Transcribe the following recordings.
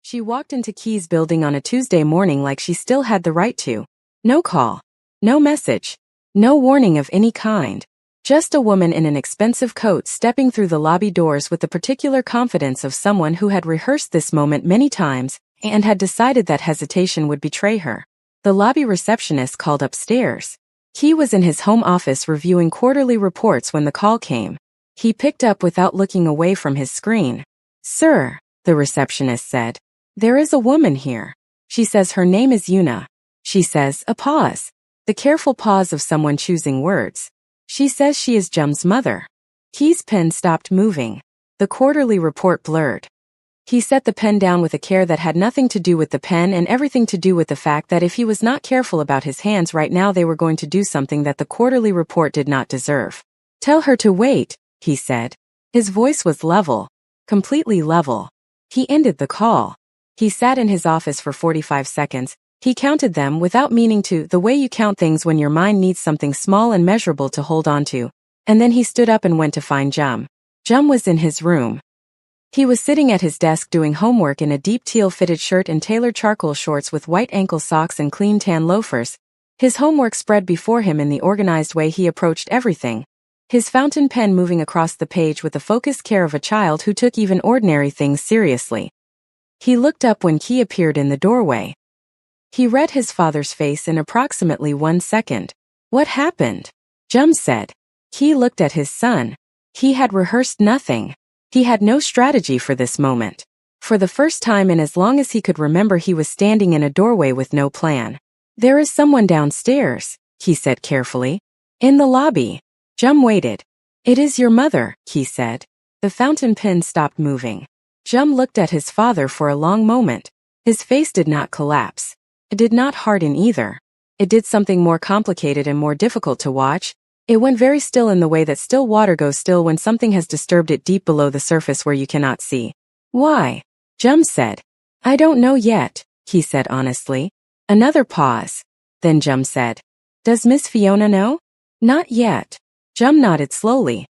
She walked into Key's building on a Tuesday morning like she still had the right to. No call. No message. No warning of any kind. Just a woman in an expensive coat stepping through the lobby doors with the particular confidence of someone who had rehearsed this moment many times and had decided that hesitation would betray her. The lobby receptionist called upstairs. Key was in his home office reviewing quarterly reports when the call came. He picked up without looking away from his screen. "Sir," the receptionist said, "there is a woman here. She says her name is Yuna. She says," a pause. The careful pause of someone choosing words. "She says she is Jum's mother." Key's pen stopped moving. The quarterly report blurred. He set the pen down with a care that had nothing to do with the pen and everything to do with the fact that if he was not careful about his hands right now, they were going to do something that the quarterly report did not deserve. "Tell her to wait," he said. His voice was level. Completely level. He ended the call. He sat in his office for 45 seconds. He counted them without meaning to, the way you count things when your mind needs something small and measurable to hold on to. And then he stood up and went to find Jum. Jum was in his room. He was sitting at his desk doing homework in a deep teal-fitted shirt and tailored charcoal shorts with white ankle socks and clean tan loafers. His homework spread before him in the organized way he approached everything. His fountain pen moving across the page with the focused care of a child who took even ordinary things seriously. He looked up when Key appeared in the doorway. He read his father's face in approximately 1 second. "What happened?" Jum said. Key looked at his son. He had rehearsed nothing. He had no strategy for this moment. For the first time in as long as he could remember, he was standing in a doorway with no plan. "There is someone downstairs," he said carefully. "In the lobby." Jum waited. "It is your mother," Key said. The fountain pen stopped moving. Jum looked at his father for a long moment. His face did not collapse. It did not harden either. It did something more complicated and more difficult to watch. It went very still in the way that still water goes still when something has disturbed it deep below the surface where you cannot see. "Why?" Jum said. "I don't know yet," Key said honestly. Another pause. Then Jum said, "Does Miss Fiona know?" "Not yet." Jum nodded slowly.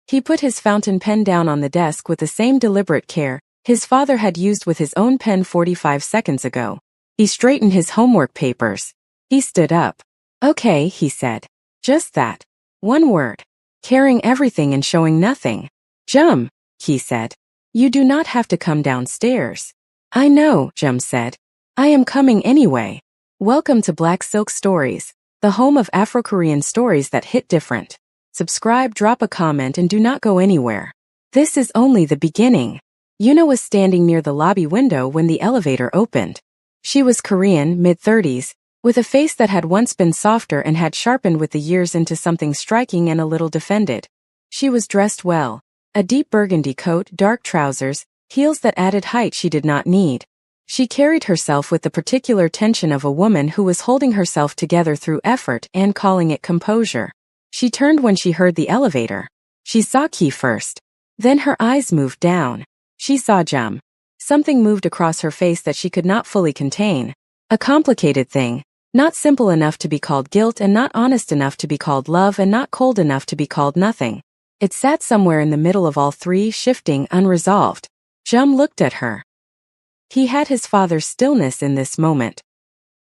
He put his fountain pen down on the desk with the same deliberate care his father had used with his own pen 45 seconds ago. He straightened his homework papers. He stood up. "Okay," he said. "Just that. One word. Carrying everything and showing nothing." "Jum," he said. "You do not have to come downstairs." "I know," Jum said. "I am coming anyway." Welcome to Black Silk Stories, the home of Afro-Korean stories that hit different. Subscribe, drop a comment, and do not go anywhere. This is only the beginning. Yuna was standing near the lobby window when the elevator opened. She was Korean, mid-30s, with a face that had once been softer and had sharpened with the years into something striking and a little defended. She was dressed well. A deep burgundy coat, dark trousers, heels that added height she did not need. She carried herself with the particular tension of a woman who was holding herself together through effort and calling it composure. She turned when she heard the elevator. She saw Key first. Then her eyes moved down. She saw Jum. Something moved across her face that she could not fully contain. A complicated thing. Not simple enough to be called guilt and not honest enough to be called love and not cold enough to be called nothing. It sat somewhere in the middle of all three, shifting, unresolved. Jum looked at her. He had his father's stillness in this moment.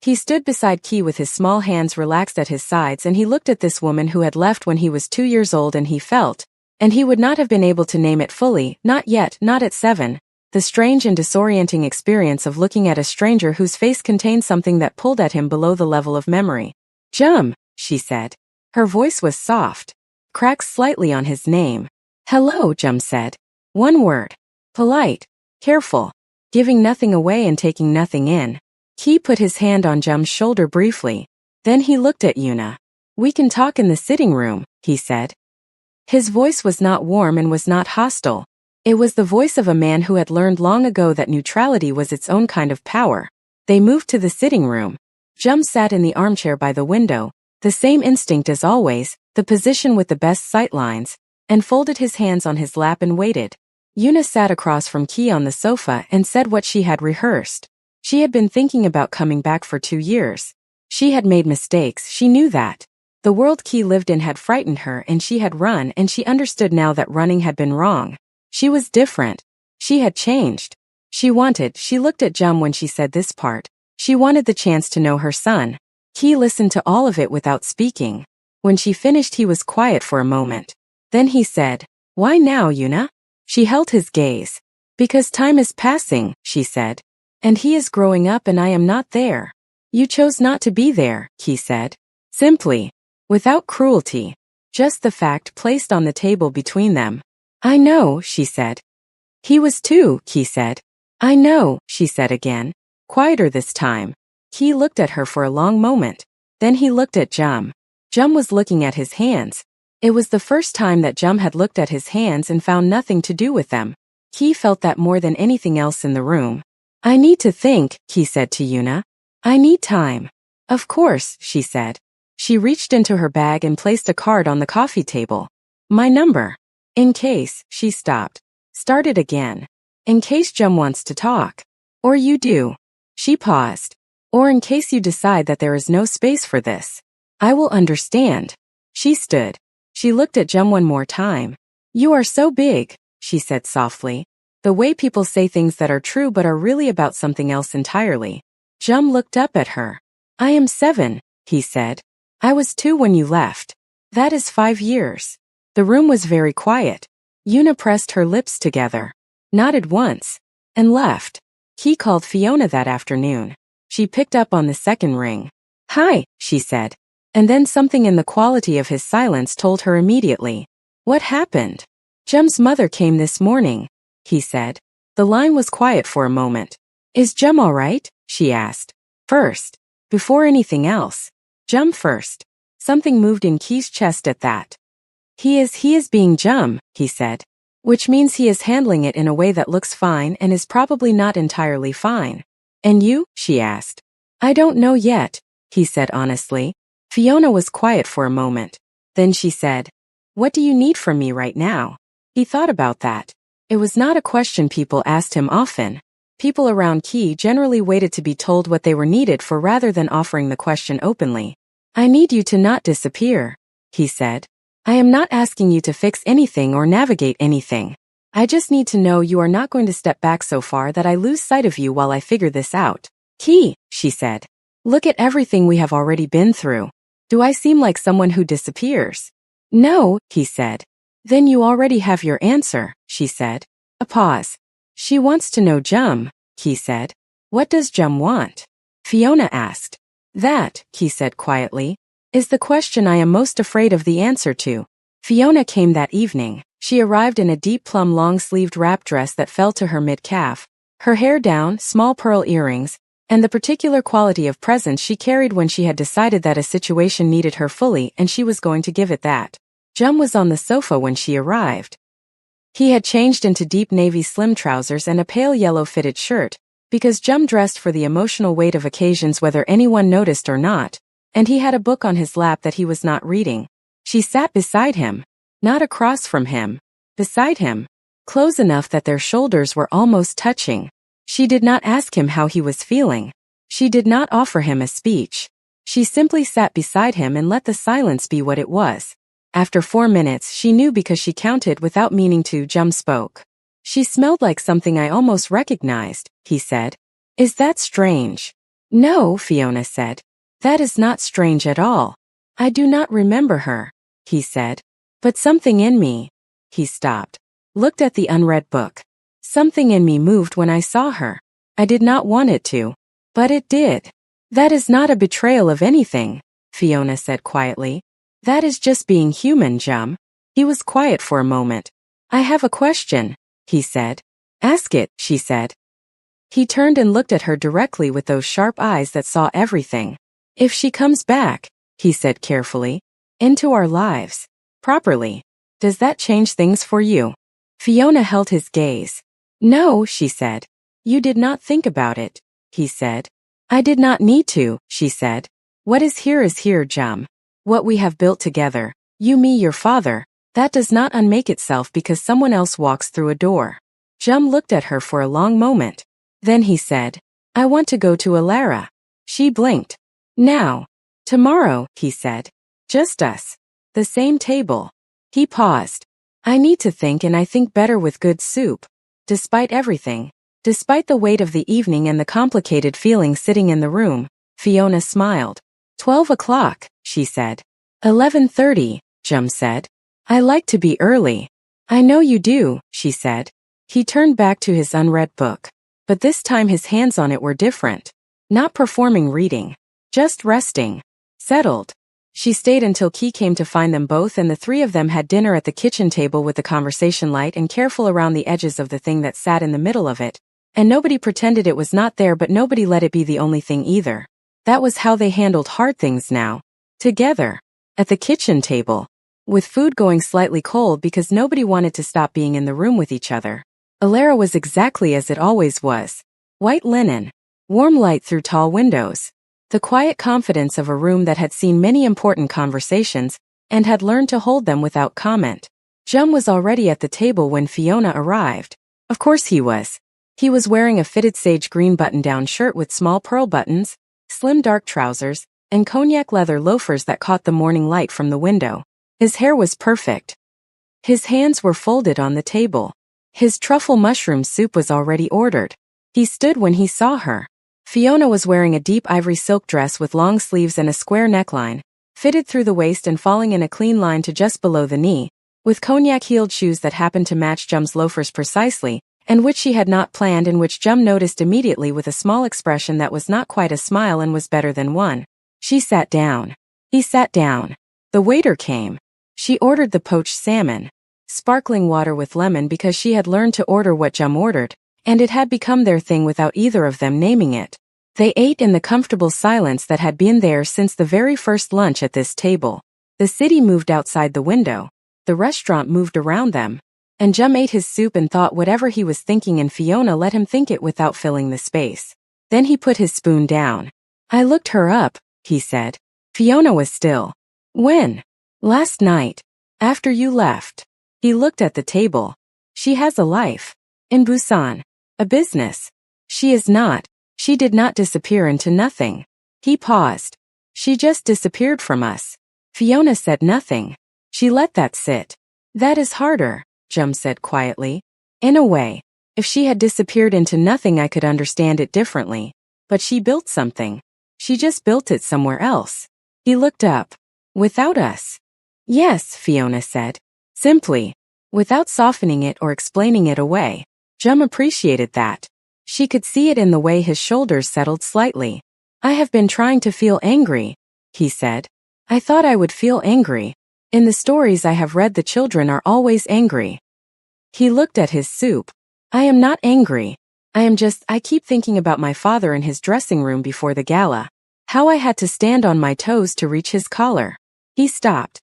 He stood beside Key with his small hands relaxed at his sides, and he looked at this woman who had left when he was 2 years old, and he felt, and he would not have been able to name it fully, not yet, not at 7, the strange and disorienting experience of looking at a stranger whose face contained something that pulled at him below the level of memory. "Jum," she said. Her voice was soft. Cracked slightly on his name. "Hello," Jum said. One word. Polite. Careful. Giving nothing away and taking nothing in. Key put his hand on Jum's shoulder briefly. Then he looked at Yuna. "We can talk in the sitting room," he said. His voice was not warm and was not hostile. It was the voice of a man who had learned long ago that neutrality was its own kind of power. They moved to the sitting room. Jum sat in the armchair by the window, the same instinct as always, the position with the best sightlines, and folded his hands on his lap and waited. Yuna sat across from Key on the sofa and said what she had rehearsed. She had been thinking about coming back for 2 years. She had made mistakes, she knew that. The world Key lived in had frightened her and she had run, and she understood now that running had been wrong. She was different. She had changed. She looked at Jum when she said this part. She wanted the chance to know her son. He listened to all of it without speaking. When she finished, he was quiet for a moment. Then he said, "Why now, Yuna?" She held his gaze. "Because time is passing," she said. "And he is growing up and I am not there." "You chose not to be there," he said. Simply. Without cruelty. Just the fact placed on the table between them. "I know," she said. "He was too," he said. "I know," she said again. Quieter this time. He looked at her for a long moment. Then he looked at Jum. Jum was looking at his hands. It was the first time that Jum had looked at his hands and found nothing to do with them. He felt that more than anything else in the room. "I need to think," he said to Yuna. "I need time." "Of course," she said. She reached into her bag and placed a card on the coffee table. "My number. In case," she stopped. Started again. "In case Jum wants to talk. Or you do." She paused. "Or in case you decide that there is no space for this. I will understand." She stood. She looked at Jum one more time. "You are so big," she said softly. The way people say things that are true but are really about something else entirely. Jum looked up at her. "I am 7, he said. "I was 2 when you left. That is 5 years. The room was very quiet. Yuna pressed her lips together, nodded once, and left. He called Fiona that afternoon. She picked up on the second ring. "Hi," she said. And then something in the quality of his silence told her immediately. "What happened?" "Jum's mother came this morning," he said. The line was quiet for a moment. "Is Jum all right?" she asked. First. Before anything else. Jum first. Something moved in Key's chest at that. He is being Jum," he said. "Which means he is handling it in a way that looks fine and is probably not entirely fine." "And you?" she asked. "I don't know yet," he said honestly. Fiona was quiet for a moment. Then she said, "What do you need from me right now?" He thought about that. It was not a question people asked him often. People around Key generally waited to be told what they were needed for rather than offering the question openly. "I need you to not disappear," he said. "I am not asking you to fix anything or navigate anything. I just need to know you are not going to step back so far that I lose sight of you while I figure this out." "Key," she said. "Look at everything we have already been through. Do I seem like someone who disappears?" "No," he said. "Then you already have your answer," she said. A pause. "She wants to know Jum," he said. "What does Jum want?" Fiona asked. "That," he said quietly, "is the question I am most afraid of the answer to." Fiona came that evening. She arrived in a deep plum long-sleeved wrap dress that fell to her mid-calf, her hair down, small pearl earrings, and the particular quality of presence she carried when she had decided that a situation needed her fully and she was going to give it that. Jum was on the sofa when she arrived. He had changed into deep navy slim trousers and a pale yellow fitted shirt, because Jum dressed for the emotional weight of occasions whether anyone noticed or not, and he had a book on his lap that he was not reading. She sat beside him, not across from him, beside him, close enough that their shoulders were almost touching. She did not ask him how he was feeling. She did not offer him a speech. She simply sat beside him and let the silence be what it was. After 4 minutes, she knew because she counted without meaning to. Jum spoke. "She smelled like something I almost recognized," he said. "Is that strange?" "No," Fiona said. "That is not strange at all. I do not remember her," he said. "But something in me." He stopped. Looked at the unread book. "Something in me moved when I saw her. I did not want it to. But it did." "That is not a betrayal of anything," Fiona said quietly. "That is just being human, Jum." He was quiet for a moment. "I have a question," he said. "Ask it," she said. He turned and looked at her directly with those sharp eyes that saw everything. "If she comes back," he said carefully, "into our lives, properly, does that change things for you?" Fiona held his gaze. "No," she said. "You did not think about it," he said. "I did not need to," she said. What is here, Jum. What we have built together, you, me, your father, that does not unmake itself because someone else walks through a door." Jum looked at her for a long moment. Then he said, "I want to go to Alara." She blinked. "Now." "Tomorrow," he said. "Just us. The same table." He paused. "I need to think and I think better with good soup. Despite everything. Despite the weight of the evening and the complicated feeling sitting in the room, Fiona smiled. 12 o'clock, she said. 11:30, Jum said. I like to be early. I know you do, she said. He turned back to his unread book. But this time his hands on it were different. Not performing reading. Just resting. Settled. She stayed until Key came to find them both, and the three of them had dinner at the kitchen table with the conversation light and careful around the edges of the thing that sat in the middle of it. And nobody pretended it was not there, but nobody let it be the only thing either. That was how they handled hard things now. Together. At the kitchen table. With food going slightly cold because nobody wanted to stop being in the room with each other. Alara was exactly as it always was. White linen. Warm light through tall windows. The quiet confidence of a room that had seen many important conversations and had learned to hold them without comment. Jum was already at the table when Fiona arrived. Of course he was. He was wearing a fitted sage green button-down shirt with small pearl buttons, slim dark trousers, and cognac leather loafers that caught the morning light from the window. His hair was perfect. His hands were folded on the table. His truffle mushroom soup was already ordered. He stood when he saw her. Fiona was wearing a deep ivory silk dress with long sleeves and a square neckline, fitted through the waist and falling in a clean line to just below the knee, with cognac-heeled shoes that happened to match Jum's loafers precisely, and which she had not planned and which Jum noticed immediately with a small expression that was not quite a smile and was better than one. She sat down. He sat down. The waiter came. She ordered the poached salmon, sparkling water with lemon because she had learned to order what Jum ordered, and it had become their thing without either of them naming it. They ate in the comfortable silence that had been there since the very first lunch at this table. The city moved outside the window. The restaurant moved around them. And Jum ate his soup and thought whatever he was thinking, and Fiona let him think it without filling the space. Then he put his spoon down. I looked her up, he said. Fiona was still. When? Last night. After you left. He looked at the table. She has a life. In Busan. A business. She is not. She did not disappear into nothing. He paused. She just disappeared from us. Fiona said nothing. She let that sit. That is harder, Jum said quietly. In a way. If she had disappeared into nothing I could understand it differently. But she built something. She just built it somewhere else. He looked up. Without us. Yes, Fiona said. Simply. Without softening it or explaining it away. Jum appreciated that. She could see it in the way his shoulders settled slightly. I have been trying to feel angry, he said. I thought I would feel angry. In the stories I have read, the children are always angry. He looked at his soup. I am not angry. I keep thinking about my father in his dressing room before the gala. How I had to stand on my toes to reach his collar. He stopped.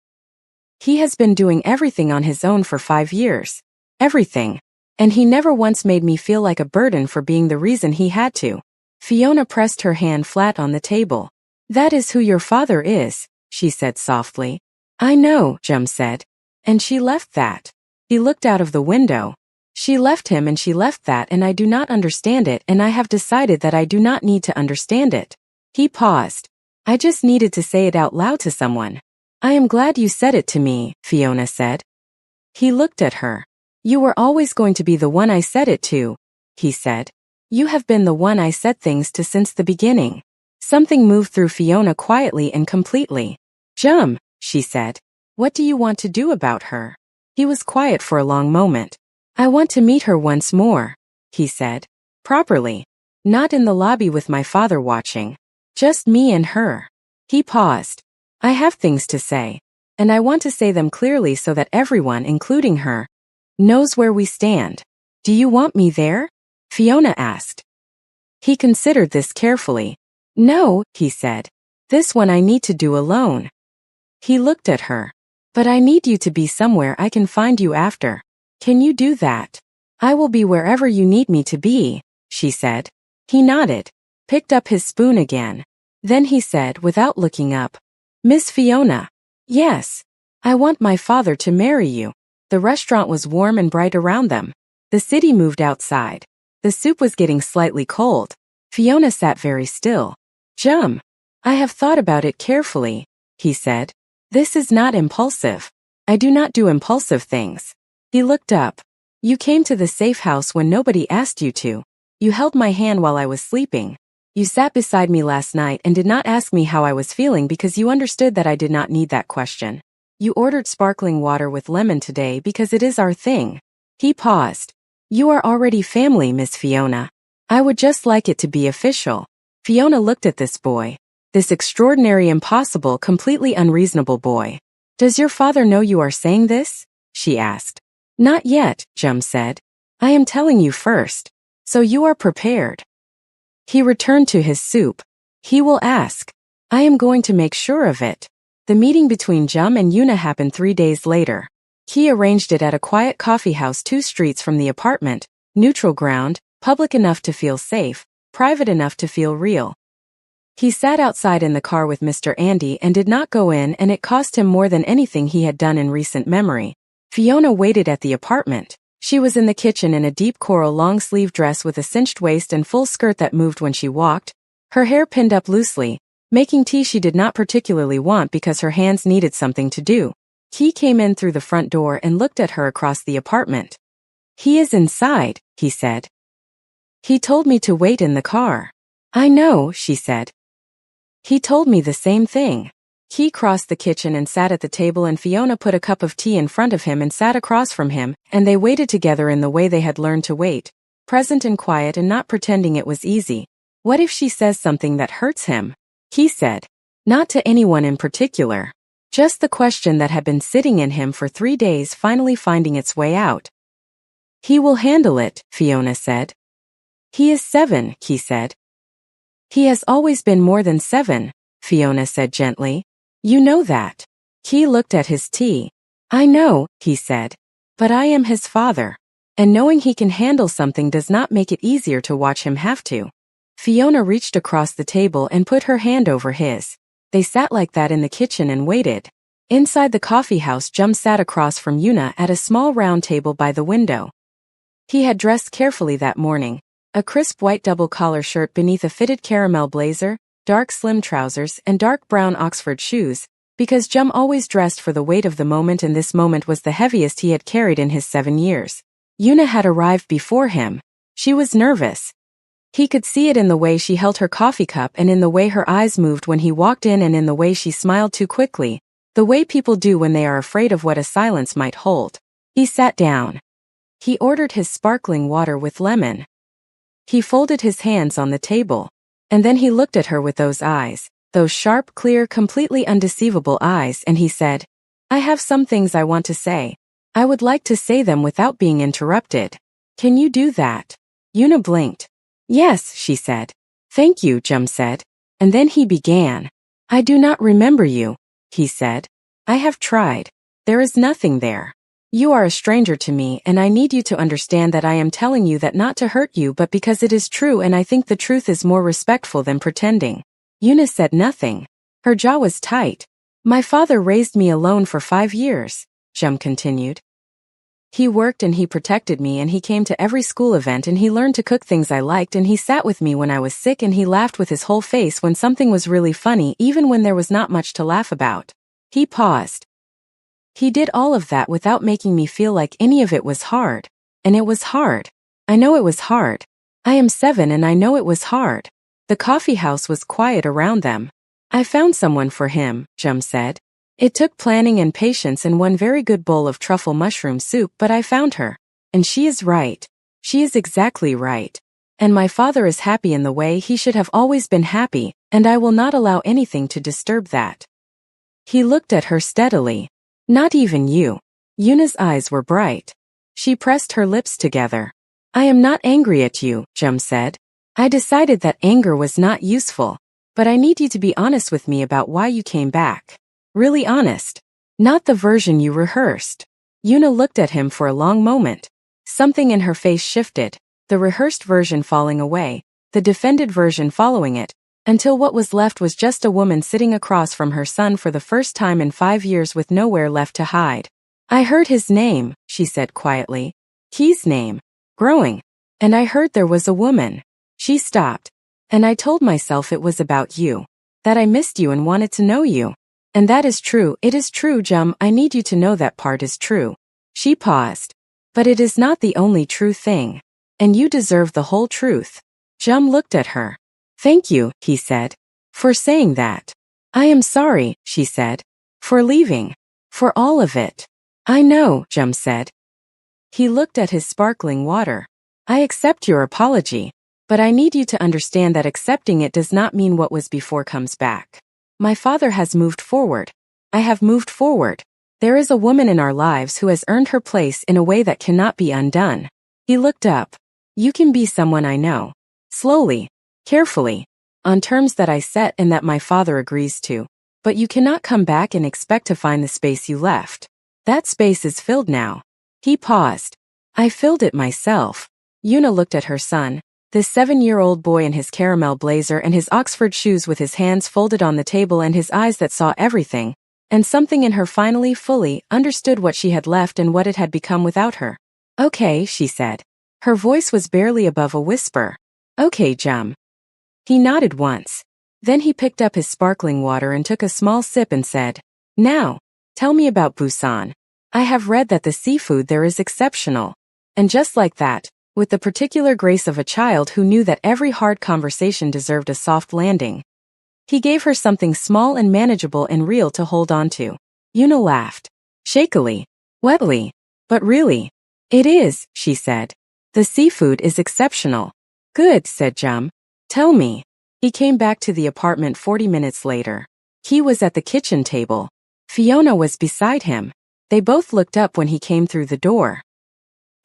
He has been doing everything on his own for 5 years. Everything. And he never once made me feel like a burden for being the reason he had to. Fiona pressed her hand flat on the table. That is who your father is, she said softly. I know, Jum said. And she left that. He looked out of the window. She left him and she left that, and I do not understand it, and I have decided that I do not need to understand it. He paused. I just needed to say it out loud to someone. I am glad you said it to me, Fiona said. He looked at her. You were always going to be the one I said it to, he said. You have been the one I said things to since the beginning. Something moved through Fiona quietly and completely. Jum, she said. What do you want to do about her? He was quiet for a long moment. I want to meet her once more, he said. Properly. Not in the lobby with my father watching. Just me and her. He paused. I have things to say. And I want to say them clearly so that everyone, including her, knows where we stand. Do you want me there? Fiona asked. He considered this carefully. No, he said. This one I need to do alone. He looked at her. But I need you to be somewhere I can find you after. Can you do that? I will be wherever you need me to be, she said. He nodded, picked up his spoon again. Then he said without looking up, Miss Fiona. Yes. I want my father to marry you. The restaurant was warm and bright around them. The city moved outside. The soup was getting slightly cold. Fiona sat very still. Jum. I have thought about it carefully, he said. This is not impulsive. I do not do impulsive things. He looked up. You came to the safe house when nobody asked you to. You held my hand while I was sleeping. You sat beside me last night and did not ask me how I was feeling because you understood that I did not need that question. You ordered sparkling water with lemon today because it is our thing. He paused. You are already family, Miss Fiona. I would just like it to be official. Fiona looked at this boy. This extraordinary, impossible, completely unreasonable boy. Does your father know you are saying this? She asked. Not yet, Jum said. I am telling you first. So you are prepared. He returned to his soup. He will ask. I am going to make sure of it. The meeting between Jum and Yuna happened 3 days later. He arranged it at a quiet coffee house 2 streets from the apartment, neutral ground, public enough to feel safe, private enough to feel real. He sat outside in the car with Mr. Andy and did not go in, and it cost him more than anything he had done in recent memory. Fiona waited at the apartment. She was in the kitchen in a deep coral long-sleeve dress with a cinched waist and full skirt that moved when she walked, her hair pinned up loosely, making tea she did not particularly want because her hands needed something to do. He came in through the front door and looked at her across the apartment. He is inside, he said. He told me to wait in the car. I know, she said. He told me the same thing. He crossed the kitchen and sat at the table, and Fiona put a cup of tea in front of him and sat across from him, and they waited together in the way they had learned to wait, present and quiet and not pretending it was easy. What if she says something that hurts him? He said. Not to anyone in particular. Just the question that had been sitting in him for 3 days finally finding its way out. He will handle it, Fiona said. He is 7, he said. He has always been more than 7, Fiona said gently. You know that. He looked at his tea. I know, he said. But I am his father. And knowing he can handle something does not make it easier to watch him have to. Fiona reached across the table and put her hand over his. They sat like that in the kitchen and waited. Inside the coffee house, Jum sat across from Yuna at a small round table by the window. He had dressed carefully that morning. A crisp white double-collar shirt beneath a fitted caramel blazer, dark slim trousers, and dark brown Oxford shoes, because Jum always dressed for the weight of the moment, and this moment was the heaviest he had carried in his 7 years. Yuna had arrived before him. She was nervous. He could see it in the way she held her coffee cup and in the way her eyes moved when he walked in and in the way she smiled too quickly, the way people do when they are afraid of what a silence might hold. He sat down. He ordered his sparkling water with lemon. He folded his hands on the table. And then he looked at her with those eyes, those sharp, clear, completely undeceivable eyes, and he said, I have some things I want to say. I would like to say them without being interrupted. Can you do that? Yuna blinked. Yes, she said. Thank you, Jum said. And then he began. I do not remember you, he said. I have tried. There is nothing there. You are a stranger to me, and I need you to understand that I am telling you that not to hurt you but because it is true, and I think the truth is more respectful than pretending. Yuna said nothing. Her jaw was tight. My father raised me alone for 5 years, Jum continued. He worked and he protected me, and he came to every school event, and he learned to cook things I liked, and he sat with me when I was sick, and he laughed with his whole face when something was really funny, even when there was not much to laugh about. He paused. He did all of that without making me feel like any of it was hard. And it was hard. I know it was hard. I am 7 and I know it was hard. The coffee house was quiet around them. I found someone for him, Jum said. It took planning and patience and one very good bowl of truffle mushroom soup, but I found her. And she is right. She is exactly right. And my father is happy in the way he should have always been happy, and I will not allow anything to disturb that. He looked at her steadily. Not even you. Yuna's eyes were bright. She pressed her lips together. I am not angry at you, Jum said. I decided that anger was not useful. But I need you to be honest with me about why you came back. Really honest. Not the version you rehearsed. Yuna looked at him for a long moment. Something in her face shifted, the rehearsed version falling away, the defended version following it, until what was left was just a woman sitting across from her son for the first time in 5 years with nowhere left to hide. I heard his name, she said quietly. Key's name. Growing. And I heard there was a woman. She stopped. And I told myself it was about you. That I missed you and wanted to know you. And that is true, it is true, Jum, I need you to know that part is true. She paused. But it is not the only true thing. and you deserve the whole truth. Jum looked at her. Thank you, he said, for saying that. I am sorry, she said, for leaving. For all of it. I know, Jum said. He looked at his sparkling water. I accept your apology, but I need you to understand that accepting it does not mean what was before comes back. My father has moved forward. I have moved forward. There is a woman in our lives who has earned her place in a way that cannot be undone. He looked up. You can be someone I know. Slowly, carefully, on terms that I set and that my father agrees to. But you cannot come back and expect to find the space you left. That space is filled now. He paused. I filled it myself. Yuna looked at her son, this 7-year-old boy in his caramel blazer and his Oxford shoes with his hands folded on the table and his eyes that saw everything, and something in her finally fully understood what she had left and what it had become without her. Okay, she said. Her voice was barely above a whisper. Okay, Jum. He nodded once. Then he picked up his sparkling water and took a small sip and said, Now, tell me about Busan. I have read that the seafood there is exceptional. And just like that, with the particular grace of a child who knew that every hard conversation deserved a soft landing, he gave her something small and manageable and real to hold on to. Yuna laughed. Shakily. Wetly. But really. It is, she said. The seafood is exceptional. Good, said Jum. Tell me. He came back to the apartment 40 minutes later. He was at the kitchen table. Fiona was beside him. They both looked up when he came through the door.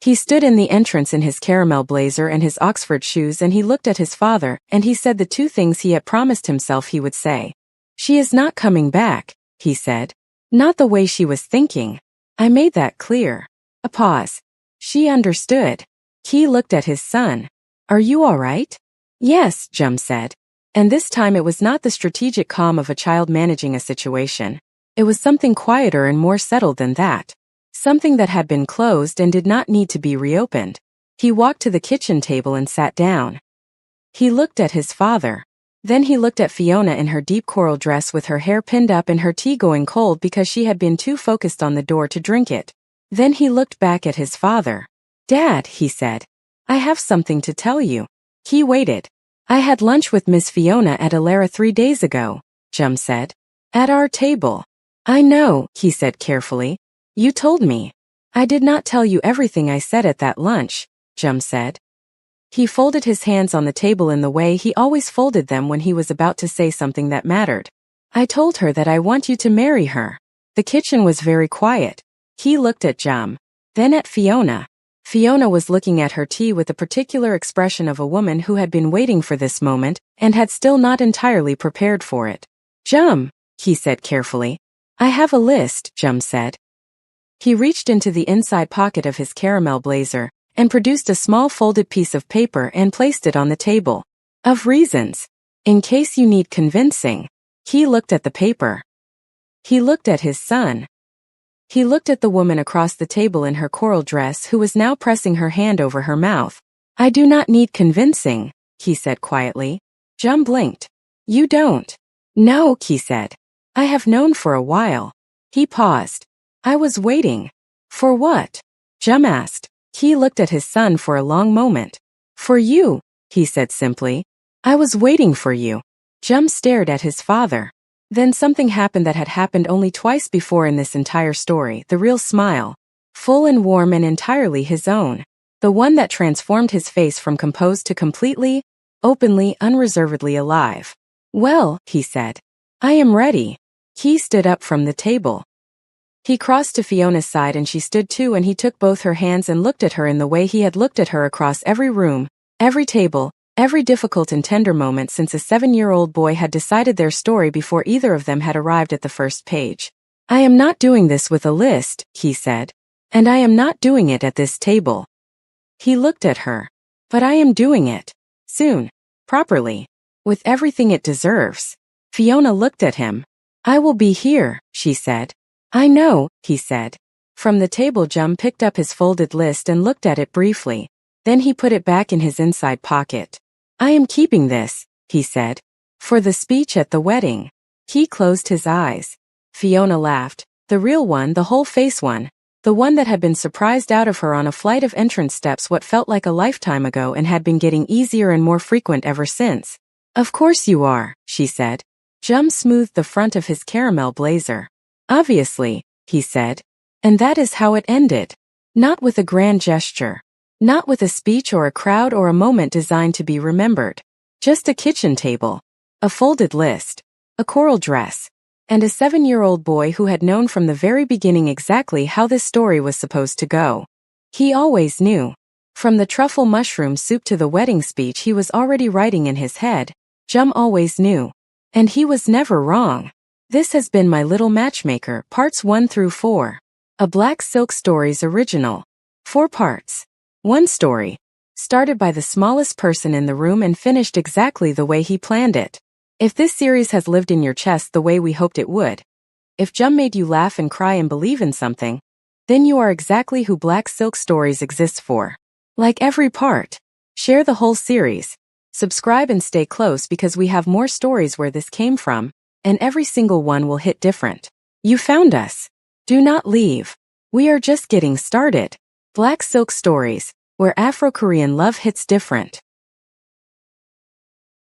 He stood in the entrance in his caramel blazer and his Oxford shoes, and he looked at his father, and he said the two things he had promised himself he would say. She is not coming back, he said. Not the way she was thinking. I made that clear. A pause. She understood. He looked at his son. Are you all right? Yes, Jum said. And this time it was not the strategic calm of a child managing a situation. It was something quieter and more settled than that. Something that had been closed and did not need to be reopened. He walked to the kitchen table and sat down. He looked at his father. Then he looked at Fiona in her deep coral dress with her hair pinned up and her tea going cold because she had been too focused on the door to drink it. Then he looked back at his father. Dad, he said. I have something to tell you. He waited. I had lunch with Miss Fiona at Alara 3 days ago, Jum said. At our table. I know, he said carefully. You told me. I did not tell you everything I said at that lunch, Jum said. He folded his hands on the table in the way he always folded them when he was about to say something that mattered. I told her that I want you to marry her. The kitchen was very quiet. He looked at Jum. Then at Fiona. Fiona was looking at her tea with the particular expression of a woman who had been waiting for this moment and had still not entirely prepared for it. Jum, he said carefully. I have a list, Jum said. He reached into the inside pocket of his caramel blazer and produced a small folded piece of paper and placed it on the table. Of reasons. In case you need convincing. He looked at the paper. He looked at his son. He looked at the woman across the table in her coral dress who was now pressing her hand over her mouth. I do not need convincing, he said quietly. Jum blinked. You don't. No, he said. I have known for a while. He paused. I was waiting. For what? Jum asked. He looked at his son for a long moment. For you, he said simply. I was waiting for you. Jum stared at his father. Then something happened that had happened only twice before in this entire story, the real smile. Full and warm and entirely his own. The one that transformed his face from composed to completely, openly, unreservedly alive. Well, he said. I am ready. He stood up from the table. He crossed to Fiona's side and she stood too, and he took both her hands and looked at her in the way he had looked at her across every room, every table, every difficult and tender moment since a 7-year-old boy had decided their story before either of them had arrived at the first page. I am not doing this with a list, he said. And I am not doing it at this table. He looked at her. But I am doing it. Soon. Properly. With everything it deserves. Fiona looked at him. I will be here, she said. I know, he said. From the table Jum picked up his folded list and looked at it briefly. Then he put it back in his inside pocket. I am keeping this, he said. For the speech at the wedding. He closed his eyes. Fiona laughed. The real one, the whole face one. The one that had been surprised out of her on a flight of entrance steps what felt like a lifetime ago and had been getting easier and more frequent ever since. Of course you are, she said. Jum smoothed the front of his caramel blazer. Obviously, he said. And that is how it ended. Not with a grand gesture. Not with a speech or a crowd or a moment designed to be remembered. Just a kitchen table. A folded list. A coral dress. And a 7-year-old boy who had known from the very beginning exactly how this story was supposed to go. He always knew. From the truffle mushroom soup to the wedding speech he was already writing in his head, Jum always knew. And he was never wrong. This has been My Little Matchmaker, parts 1 through 4. A Black Silk Stories original. 4 parts. One story. Started by the smallest person in the room and finished exactly the way he planned it. If this series has lived in your chest the way we hoped it would, if Jum made you laugh and cry and believe in something, then you are exactly who Black Silk Stories exists for. Like every part. Share the whole series. Subscribe and stay close because we have more stories where this came from, and every single one will hit different. You found us. Do not leave. We are just getting started. Black Silk Stories, where Afro-Korean love hits different.